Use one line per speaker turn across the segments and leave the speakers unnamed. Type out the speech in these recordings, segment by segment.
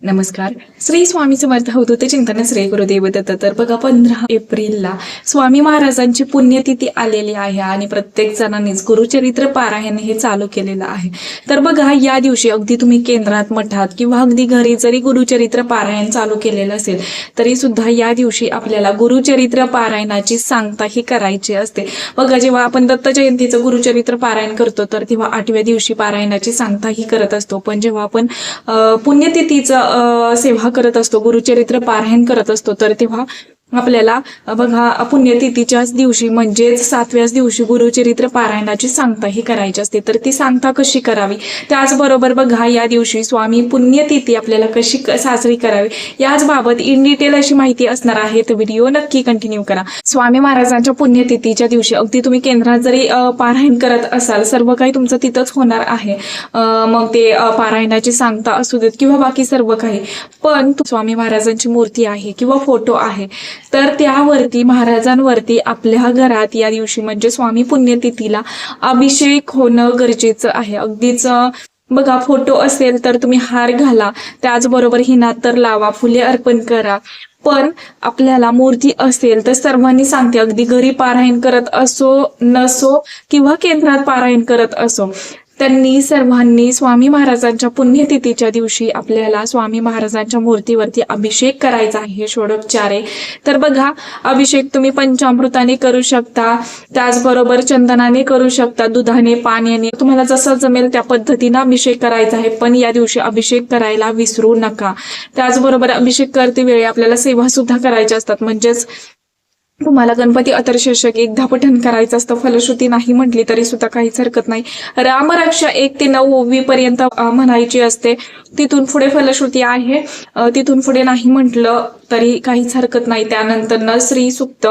नमस्कार. श्री स्वामी समर्थ अवधूत चिंतन श्री गुरुदेव दत्त. तर बघा 15 एप्रिलला स्वामी महाराजांची पुण्यतिथी आलेली आहे आणि प्रत्येक जणांनीच गुरुचरित्र पारायण हे चालू केलेलं आहे. तर बघा या दिवशी अगदी तुम्ही केंद्रात, मठात किंवा अगदी घरी जरी गुरुचरित्र पारायण चालू केलेलं असेल तरी सुद्धा या दिवशी आपल्याला गुरुचरित्र पारायणाची सांगता ही करायची असते. बघा जेव्हा आपण दत्त जयंतीचं गुरुचरित्र पारायण करतो तर तेव्हा 8व्या दिवशी पारायणाची सांगता ही करत असतो. पण जेव्हा आपण पुण्यतिथीचं सेवा करत असतो, गुरुचरित्र पारायण करत असतो, तर तेव्हा आपल्याला बघा पुण्यतिथीच्याच दिवशी म्हणजेच 7व्याच दिवशी गुरुचरित्र पारायणाची सांगता ही करायची असते. तर ती सांगता कशी करावी, त्याचबरोबर बघा या दिवशी स्वामी पुण्यतिथी आपल्याला कशी साजरी करावी याच बाबत इन डिटेल अशी माहिती असणार आहे. तर व्हिडिओ नक्की कंटिन्यू करा. स्वामी महाराजांच्या पुण्यतिथीच्या दिवशी अगदी तुम्ही केंद्रात जरी पारायण करत असाल, सर्व काही तुमचं तिथंच होणार आहे. मग ते पारायणाची सांगता असू देत किंवा बाकी सर्व काही, पण स्वामी महाराजांची मूर्ती आहे किंवा फोटो आहे तर त्यावरती महाराजांवरती आपल्या घरात या दिवशी म्हणजे स्वामी पुण्यतिथीला अभिषेक होणं गरजेचं आहे. अगदीच बघा फोटो असेल तर तुम्ही हार घाला, त्याचबरोबर हिनातर लावा, फुले अर्पण करा. पण आपल्याला मूर्ती असेल तर सर्वांनी सांगते, अगदी घरी पारायण करत असो नसो किंवा केंद्रात पारायण करत असो, त्यांनी सर्वांनी स्वामी महाराजांच्या पुण्यतिथीच्या दिवशी आपल्याला स्वामी महाराजांच्या मूर्तीवरती अभिषेक करायचा आहे, षोडोपचारे. तर बघा अभिषेक तुम्ही पंचामृताने करू शकता, त्याचबरोबर चंदनाने करू शकता, दुधाने, पाण्याने, तुम्हाला जसं जमेल त्या पद्धतीने अभिषेक करायचा आहे. पण या दिवशी अभिषेक करायला विसरू नका. त्याचबरोबर अभिषेक करते वेळी आपल्याला सेवा सुद्धा करायच्या असतात. म्हणजेच तुम्हाला गणपती अथर्वशीर्षक एकदा पठण करायचं असतं. फलश्रुती नाही म्हटली तरी सुद्धा काहीच हरकत नाही. रामरक्षा 1 ते 9 पर्यंत म्हणायची असते. तिथून पुढे फलश्रुती आहे, तिथून पुढे नाही म्हटलं तरी काहीच हरकत नाही. त्यानंतर श्री सुक्त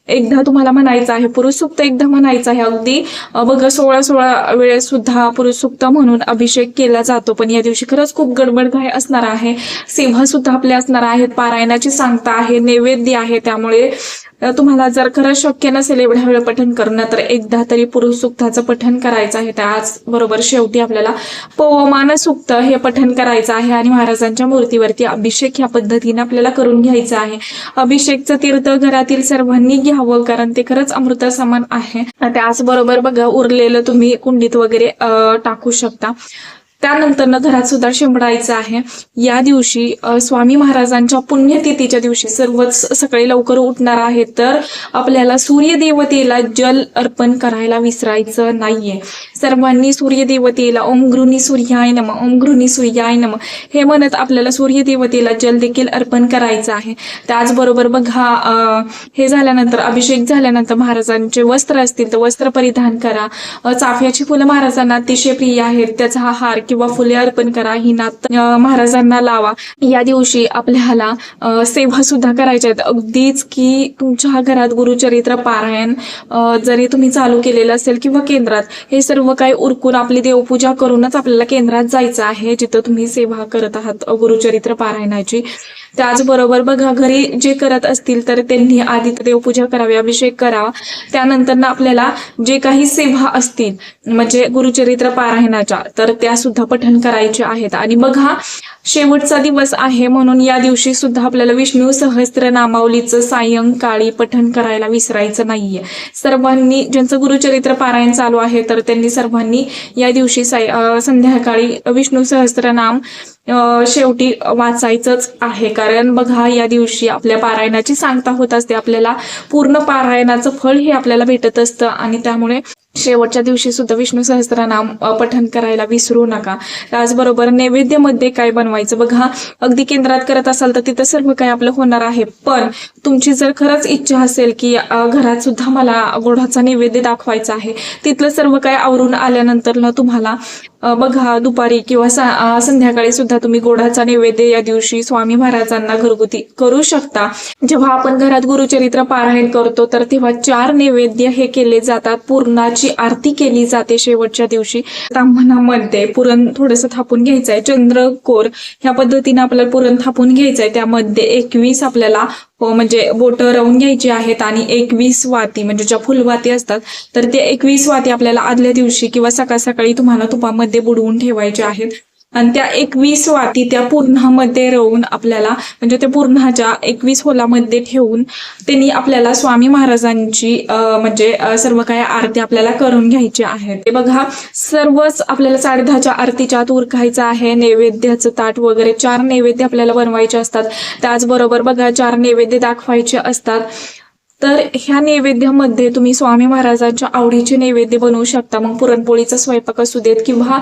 एकदा तुम्हाला म्हणायचं आहे, पुरुष सुक्त एकदा म्हणायचं आहे. अगदी बघा 16 वेळेस सुद्धा पुरुष सुक्त म्हणून अभिषेक केला जातो. पण या दिवशी खरंच खूप गडबड काय असणार आहे, सेवा सुद्धा आपल्या असणार आहेत, पारायणाची सांगता आहे, नैवेद्य आहे. त्यामुळे तुम्हाला जर खरंच शक्य नसेल एवढ्या वेळ पठण करणं तर एकदा तरी पुरुष सुक्ताचं पठण करायचं आहे. त्याचबरोबर शेवटी आपल्याला पवमान सुक्त हे पठण करायचं आहे आणि महाराजांच्या मूर्तीवरती अभिषेक ह्या पद्धतीने आपल्याला करून घ्यायचं आहे. अभिषेकचं तीर्थ घरातील सर्वांनी घ्यावं, कारण ते खरंच अमृता समान आहे. त्याचबरोबर बघा उरलेलं तुम्ही कुंडीत वगैरे टाकू शकता. त्यानंतर घरात सुद्धा शिंपडायचं आहे. या दिवशी स्वामी महाराजांच्या पुण्यतिथीच्या दिवशी सर्वच सकाळी लवकर उठणार आहे तर आपल्याला सूर्यदेवतेला जल अर्पण करायला विसरायचं नाहीये. सर्वांनी सूर्यदेवतेला ओम गृणी सूर्याय नमः, ओम गृणी सूर्याय नमः हे म्हणत आपल्याला सूर्यदेवतेला जल देखील अर्पण करायचं आहे. त्याचबरोबर बघा हे झाल्यानंतर, अभिषेक झाल्यानंतर महाराजांचे वस्त्र असतील तर वस्त्र परिधान करा. चाफ्याची फुलं महाराजांना अतिशय प्रिय आहेत, त्याचा हार किंवा फुले अर्पण करा, हिनात महाराजांना लावा. या दिवशी आपल्याला सेवा सुद्धा करायच्या आहेत. अगदीच की तुमच्या घरात गुरुचरित्र पारायण जरी तुम्ही चालू केलेलं असेल किंवा केंद्रात, हे सर्व काही उरकून आपली देवपूजा करूनच आपल्याला केंद्रात जायचं आहे जिथं तुम्ही सेवा करत आहात गुरुचरित्र पारायणाची. त्याचबरोबर बघा घरी जे करत असतील तर त्यांनी आधी देवपूजा करावी, अभिषेक करावा. त्यानंतर आपल्याला जे काही सेवा असतील म्हणजे गुरुचरित्र पारायणाच्या तर त्या सुद्धा पठण करायचे आहेत. आणि बघा शेवटचा दिवस आहे म्हणून या दिवशी सुद्धा आपल्याला विष्णू सहस्त्र नामावलीचं सायंकाळी पठण करायला विसरायचं नाहीये. सर्वांनी ज्यांचं गुरुचरित्र पारायण चालू आहे तर त्यांनी सर्वांनी या दिवशी संध्याकाळी विष्णू सहस्त्रनाम शेवटी वाचायचंच आहे. कारण बघा या दिवशी आपल्या पारायणाची सांगता होत असते, आपल्याला पूर्ण पारायणाचं फळ हे आपल्याला भेटत असतं आणि त्यामुळे शेवटच्या दिवशी सुद्धा विष्णू सहस्त्रनाम पठण करायला विसरू नका. त्याचबरोबर नैवेद्यामध्ये काय बनवायचं, बघा अगदी केंद्रात करत असाल तर तिथं सर्व काही आपलं होणार आहे. पण तुमची जर खरंच इच्छा असेल की घरात सुद्धा मला गोडाचा नैवेद्य दाखवायचा आहे, तिथलं सर्व काही आवरून आल्यानंतर तुम्हाला बघा दुपारी किंवा संध्याकाळी सुद्धा तुम्ही गोडाचा नैवेद्य या दिवशी स्वामी महाराजांना घरगुती करू शकता. जेव्हा आपण घरात गुरुचरित्र पारायण करतो तर तेव्हा 4 नैवेद्य हे केले जातात. पूर्णाची आरती केली जाते शेवटच्या दिवशी. तांबणामध्ये पुरण थोडंसं थापून घ्यायचंय, चंद्रकोर ह्या पद्धतीने आपल्याला पुरण थापून घ्यायचंय. त्यामध्ये 21 आपल्याला म्हणजे बोटं रवून घ्यायची आहेत आणि 21 वाती म्हणजे ज्या फुलवाती असतात तर ते 21 वाती आपल्याला आदल्या दिवशी किंवा सकाळ सकाळी तुम्हाला तुपामध्ये बुडवून ठेवायचे आहेत. आणि त्या 21 वाती त्या पूर्णामध्ये रोवून आपल्याला म्हणजे त्या पूर्णाच्या 21 होलामध्ये ठेवून त्यांनी आपल्याला स्वामी महाराजांची सर्व काही आरती आपल्याला करून घ्यायची आहे. ते बघा सर्वच आपल्याला 10:30च्या आरतीच्या आत उरकायचं आहे. नैवेद्याचं ताट वगैरे 4 नैवेद्य आपल्याला बनवायचे असतात. त्याचबरोबर बघा 4 नैवेद्य दाखवायचे असतात. तर ह्या नैवेद्यामध्ये तुम्ही स्वामी महाराजांच्या आवडीचे नैवेद्य बनवू शकता. मग पुरणपोळीचा स्वयंपाक असू देत किंवा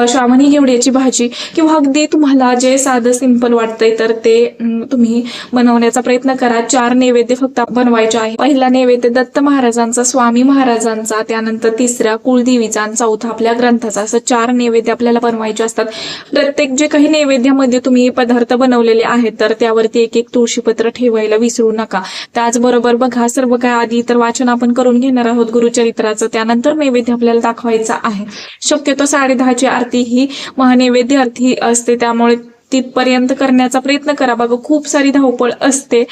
श्रावणी घेवड्याची भाजी किंवा अगदी तुम्हाला जे साधं सिंपल वाटतंय तर ते तुम्ही बनवण्याचा प्रयत्न करा. 4 नैवेद्य फक्त बनवायचे आहे. पहिला नैवेद्य दत्त महाराजांचा, स्वामी महाराजांचा, त्यानंतर तिसरा कुलदेवीचा आणि चौथा आपल्या ग्रंथाचा, असं 4 नैवेद्य आपल्याला बनवायचे असतात. प्रत्येक जे काही नैवेद्यामध्ये तुम्ही पदार्थ बनवलेले आहेत तर त्यावरती एक एक तुळशीपत्र ठेवायला विसरू नका. त्याचबरोबर बघा सर्व काय आधी तर वाचन आपण करून घेणार आहोत गुरुचरित्राचं, त्यानंतर नैवेद्य आपल्याला दाखवायचा आहे. शक्यतो 10:30ची आरती ही महानैवेद्य आरती असते, त्यामुळे तिथपर्यंत करण्याचा प्रयत्न करा. बघा खूप सारी धावपळ असते,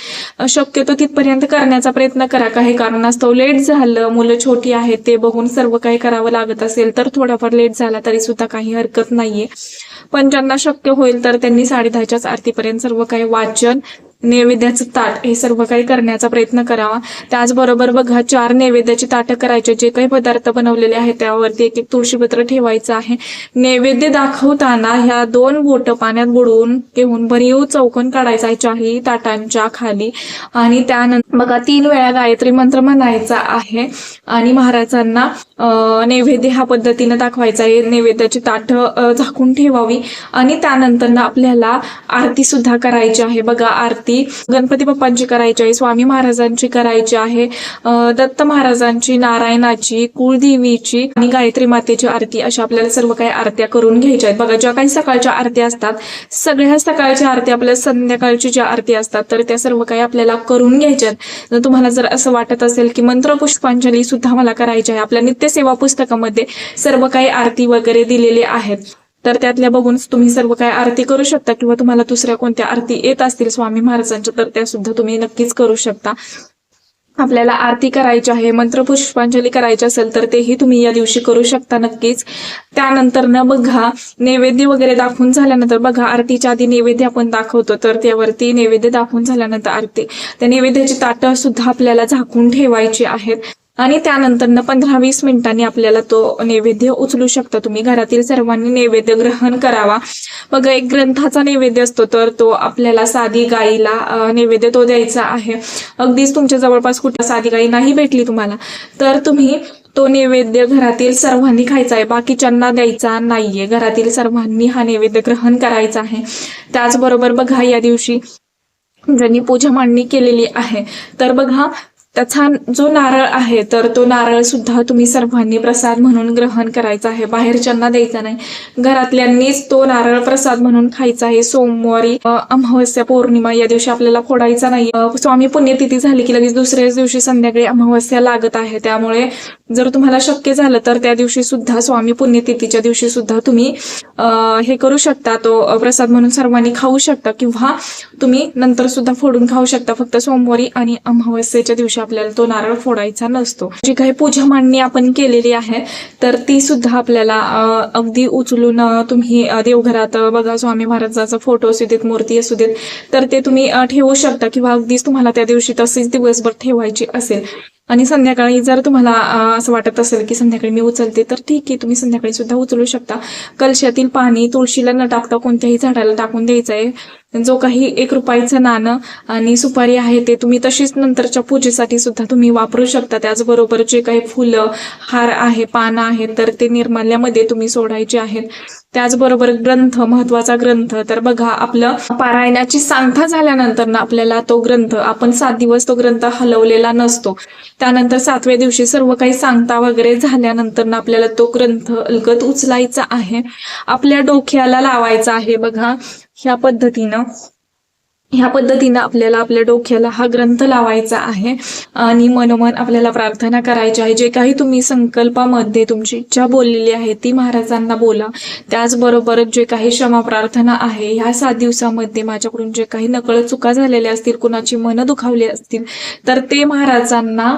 शक्यतो तिथपर्यंत करण्याचा प्रयत्न करा. काही कारणास्तव लेट झालं, मुलं छोटी आहेत ते बघून सर्व काही करावं लागत असेल तर थोडाफार लेट झाला तरी सुद्धा काही हरकत नाहीये. पण ज्यांना शक्य होईल तर त्यांनी 10:30च्याच आरतीपर्यंत सर्व काही वाचन, नैवेद्याचं ताट हे सर्व काही करण्याचा प्रयत्न करावा. त्याचबरोबर बघा 4 नैवेद्याची ताटं करायचे. जे काही पदार्थ बनवलेले आहेत त्यावरती एक एक तुळशीपत्र ठेवायचं आहे. नैवेद्य दाखवताना ह्या 2 बोटं पाण्यात बुडवून घेऊन भरीव चौकोन काढायचा आहे 4ही ताटांच्या खाली आणि त्यानंतर बघा 3 वेळा गायत्री मंत्र म्हणायचा आहे आणि महाराजांना नैवेद्य ह्या पद्धतीने दाखवायचा आहे. नैवेद्याची ताटं झाकून ठेवावी आणि त्यानंतर आपल्याला आरती सुद्धा करायची आहे. बघा आरती गणपती बाप्पांची करायची आहे, स्वामी महाराजांची करायची आहे, दत्त महाराजांची, नारायणाची, कुलदेवीची आणि गायत्री मातेची आरती, अशा आपल्याला सर्व काही आरत्या करून घ्यायच्या आहेत. बघा ज्या काही सकाळच्या आरती असतात, सगळ्या सकाळच्या आरती आपल्या संध्याकाळची ज्या आरती असतात तर त्या सर्व काही आपल्याला करून घ्यायच्या आहेत. तुम्हाला जर असं वाटत असेल की मंत्र पुष्पांजली सुद्धा मला करायची आहे, आपल्या नित्यसेवा पुस्तकामध्ये सर्व काही आरती वगैरे दिलेले आहेत तर त्यातल्या बघून तुम्ही सर्व काय आरती करू शकता किंवा तुम्हाला दुसऱ्या कोणत्या आरती येत असतील स्वामी महाराजांच्या तर त्या सुद्धा तुम्ही नक्कीच करू शकता. आपल्याला आरती करायची आहे, मंत्र पुष्पांजली करायची असेल तर तेही तुम्ही या दिवशी करू शकता नक्कीच. त्यानंतर बघा नैवेद्य वगैरे दाखवून झाल्यानंतर बघा आरतीच्या आधी नैवेद्य आपण दाखवतो तर त्यावरती नैवेद्य दाखवून झाल्यानंतर आरती त्या नैवेद्याची ताटं सुद्धा आपल्याला झाकून ठेवायची आहेत आणि त्यानंतर 15-20 मिनिटांनी आपल्याला तो नैवेद्य उचलू शकता तुम्ही. घरातील सर्वांनी नैवेद्य ग्रहण करावा. बघा एक ग्रंथाचा नैवेद्य असतो तर तो आपल्याला साधी गाईला नैवेद्य तो द्यायचा आहे. अगदीच तुमच्या जवळपास कुठे साधी गाई नाही भेटली तुम्हाला तर तुम्ही तो नैवेद्य घरातील सर्वांनी खायचा आहे, बाकीच्यांना द्यायचा नाहीये. घरातील सर्वांनी हा नैवेद्य ग्रहण करायचा आहे. त्याचबरोबर बघा या दिवशी ज्यांनी पूजा मांडणी केलेली आहे तर बघा त्याचा जो नारळ आहे तर तो नारळ सुद्धा तुम्ही सर्वांनी प्रसाद म्हणून ग्रहण करायचा आहे, बाहेरच्यांना द्यायचा नाही. घरातल्यांनीच तो नारळ प्रसाद म्हणून खायचा आहे. सोमवारी अमावस्या पौर्णिमा या दिवशी आपल्याला फोडायचा नाही. स्वामी पुण्यतिथी झाली की लगेच दुसऱ्याच दिवशी संध्याकाळी अमावस्या लागत आहे, त्यामुळे जर तुम्हाला शक्य झालं तर त्या दिवशी सुद्धा स्वामी पुण्यतिथीच्या दिवशी सुद्धा तुम्ही हे करू शकता, तो प्रसाद म्हणून सर्वांनी खाऊ शकता किंवा तुम्ही नंतर सुद्धा फोडून खाऊ शकता. फक्त सोमवारी आणि अमावस्येच्या दिवशी आपल्याला तो नारळ फोडायचा नसतो. जी काही पूजा मांडणी आपण केलेली आहे तर ती सुद्धा आपल्याला अगदी उचलून तुम्ही देवघरात बघा स्वामी महाराजांचा फोटो असू देत, मूर्ती असू देत तर ते तुम्ही ठेवू शकता किंवा अगदीच तुम्हाला त्या दिवशी तसेच दिवसभर ठेवायची असेल आणि संध्याकाळी जर तुम्हाला असं वाटत असेल की संध्याकाळी मी उचलते तर ठीक आहे, तुम्ही संध्याकाळी सुद्धा उचलू शकता. कलशातील पाणी तुळशीला न टाकता कोणत्याही झाडाला टाकून द्यायचं आहे. जो काही 1 रुपयाचं नाणं आणि सुपारी आहे ते तुम्ही तशीच नंतरच्या पूजेसाठी सुद्धा तुम्ही वापरू शकता. त्याचबरोबर जे काही फुलं, हार आहे, पानं आहेत तर ते निर्माल्यामध्ये तुम्ही सोडायचे आहेत. त्याचबरोबर ग्रंथ, महत्वाचा ग्रंथ, तर बघा आपलं पारायणाची सांगता झाल्यानंतर ना आपल्याला तो ग्रंथ, आपण 7 दिवस तो ग्रंथ हलवलेला नसतो, त्यानंतर 7व्या दिवशी सर्व काही सांगता वगैरे झाल्यानंतर ना आपल्याला तो ग्रंथ अलगद उचलायचा आहे, आपल्या डोक्याला लावायचा आहे. बघा ह्या पद्धतीनं ह्या पद्धतीनं आपल्याला आपल्या डोक्याला हा ग्रंथ लावायचा आहे आणि मनोमन आपल्याला प्रार्थना करायची आहे. जे काही तुम्ही संकल्पामध्ये तुमची इच्छा बोललेली आहे ती महाराजांना बोला. त्याचबरोबर जे काही क्षमा प्रार्थना आहे, ह्या 7 दिवसामध्ये माझ्याकडून जे काही नकळत चुका झालेल्या असतील, कुणाची मनं दुखावली असतील, तर ते महाराजांना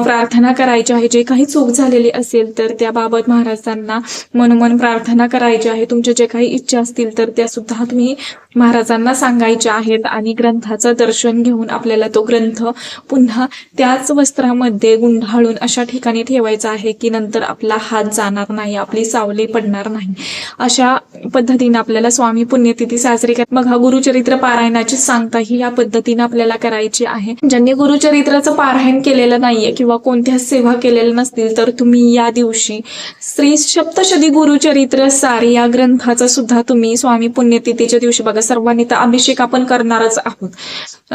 प्रार्थना करायची आहे. जे काही चूक झालेली असेल तर त्याबाबत महाराजांना मनोमन प्रार्थना करायची आहे. तुमच्या जे काही इच्छा असतील तर त्या सुद्धा तुम्ही महाराजांना सांगायच्या आहेत आणि ग्रंथाचं दर्शन घेऊन आपल्याला तो ग्रंथ पुन्हा त्याच वस्त्रामध्ये गुंडाळून अशा ठिकाणी ठेवायचा आहे की नंतर आपला हात जाणार नाही, आपली सावली पडणार नाही. अशा पद्धतीने आपल्याला स्वामी पुण्यतिथी साजरी करत. मग हा गुरुचरित्र पारायणाची सांगता ही या पद्धतीने आपल्याला करायची आहे. ज्यांनी गुरुचरित्राचं पारायण केलेलं नाहीये किंवा कोणत्या सेवा केलेल्या नसतील तर तुम्ही या दिवशी श्री सप्तशती गुरुचरित्र सार या ग्रंथाचा सुद्धा तुम्ही स्वामी पुण्यतिथीच्या दिवशी बघा, सर्वांनी तर अभिषेक आपण करणारच आहोत,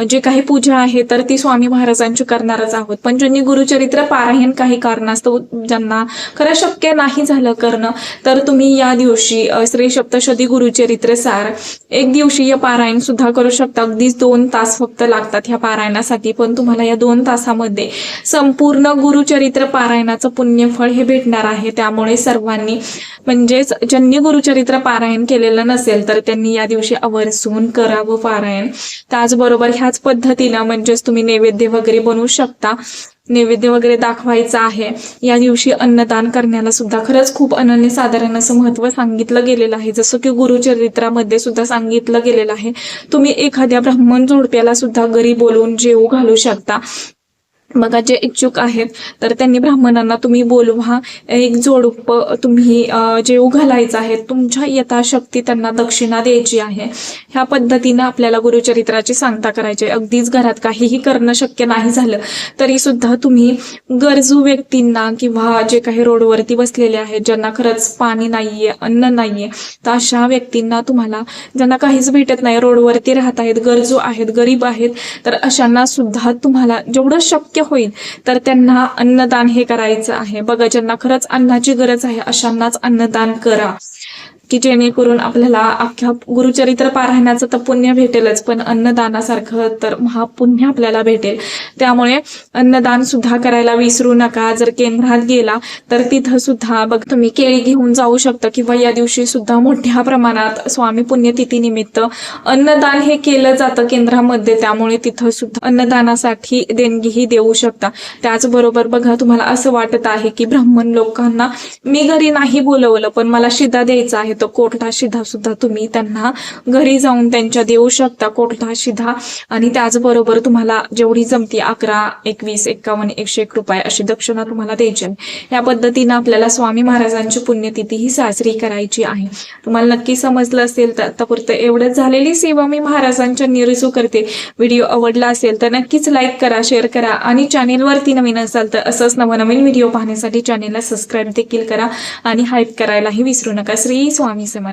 जे काही पूजा आहे तर ती स्वामी महाराजांची करणारच आहोत. पण ज्यांनी गुरुचरित्र पारायण काही कारणास्तव ज्यांना खरं शक्य नाही झालं करणं, तर तुम्ही या दिवशी श्री सप्तशती गुरुचरित्र सार 1 दिवसीय पारायण सुद्धा करू शकता. अगदीच 2 तास फक्त लागतात ह्या पारायणासाठी, पण तुम्हाला या 2 तासामध्ये संपूर्ण गुरुचरित्र पारायणाचं पुण्यफळ हे भेटणार आहे. त्यामुळे सर्वांनी म्हणजेच ज्यांनी गुरुचरित्र पारायण केलेलं नसेल तर त्यांनी या दिवशी आवर्जून करावं पारायण. त्याचबरोबर ह्याच पद्धतीनं म्हणजेच तुम्ही नैवेद्य वगैरे बनवू शकता, नैवेद्य वगैरे दाखवायचा आहे. या दिवशी अन्नदान करण्याला सुद्धा खरंच खूप अनन्यसाधारण असं महत्त्व सांगितलं गेलेलं आहे. जसं की गुरुचरित्रामध्ये सुद्धा सांगितलं गेलेलं आहे. तुम्ही एखाद्या ब्राह्मण जोडप्याला सुद्धा घरी बोलवून जेवू घालू शकता. बघा, जे इच्छुक आहेत तर त्यांनी ब्राह्मणांना तुम्ही बोलवा, एक जोडप तुम्ही जेवू घालायचं आहे. तुमच्या यथाशक्ती त्यांना दक्षिणा द्यायची आहे. ह्या पद्धतीनं आपल्याला गुरुचरित्राची सांगता करायची. अगदीच घरात काहीही करणं शक्य नाही झालं तरी सुद्धा तुम्ही गरजू व्यक्तींना किंवा जे काही रोडवरती बसलेले आहेत, ज्यांना खरंच पाणी नाहीये, अन्न नाहीये, तर अशा व्यक्तींना तुम्हाला, ज्यांना काहीच भेटत नाही, रोडवरती राहत आहेत, गरजू आहेत, गरीब आहेत, तर अशांना सुद्धा तुम्हाला जेवढं शक्य होईल तर त्यांना अन्नदान हे करायचं आहे. बघा, ज्यांना खरंच अन्नाची गरज आहे अशांनाच अन्नदान करा, की जेणेकरून आपल्याला अख्ख्या गुरुचरित्र पारायणाचं तर पुण्य भेटेलच, पण अन्नदानासारखं तर महापुण्य आपल्याला भेटेल. त्यामुळे अन्नदान सुद्धा करायला विसरू नका. जर केंद्रात गेला तर तिथं सुद्धा बघ तुम्ही केळी घेऊन जाऊ शकता किंवा या दिवशी सुद्धा मोठ्या प्रमाणात स्वामी पुण्यतिथी निमित्त अन्नदान हे केलं जातं केंद्रामध्ये. त्यामुळे तिथं सुद्धा अन्नदानासाठी देणगीही देऊ शकता. त्याचबरोबर बघा, तुम्हाला असं वाटत आहे की ब्राह्मण लोकांना मी घरी नाही बोलवलं पण मला शिधा द्यायचा आहे, तो कोठला शिधा सुद्धा तुम्ही त्यांना घरी जाऊन त्यांच्या देऊ शकता, कोठला शिधा. आणि त्याचबरोबर तुम्हाला जेवढी जमती 11, 21, 51, 101 रुपये अशी दक्षिणा तुम्हाला द्यायची. या पद्धतीनं आपल्याला स्वामी महाराजांची पुण्यतिथी ही साजरी करायची आहे. तुम्हाला नक्की समजलं असेल तर आतापुरतं एवढंच. झालेली सेवा मी महाराजांच्या निरुजू करते. व्हिडिओ आवडला असेल तर नक्कीच लाईक करा, शेअर करा आणि चॅनेलवरती नवीन असाल तर असंच नवनवीन व्हिडिओ पाहण्यासाठी चॅनेलला सबस्क्राईब देखील करा आणि हाईप करायलाही विसरू नका. श्री स्वामी समर्थ.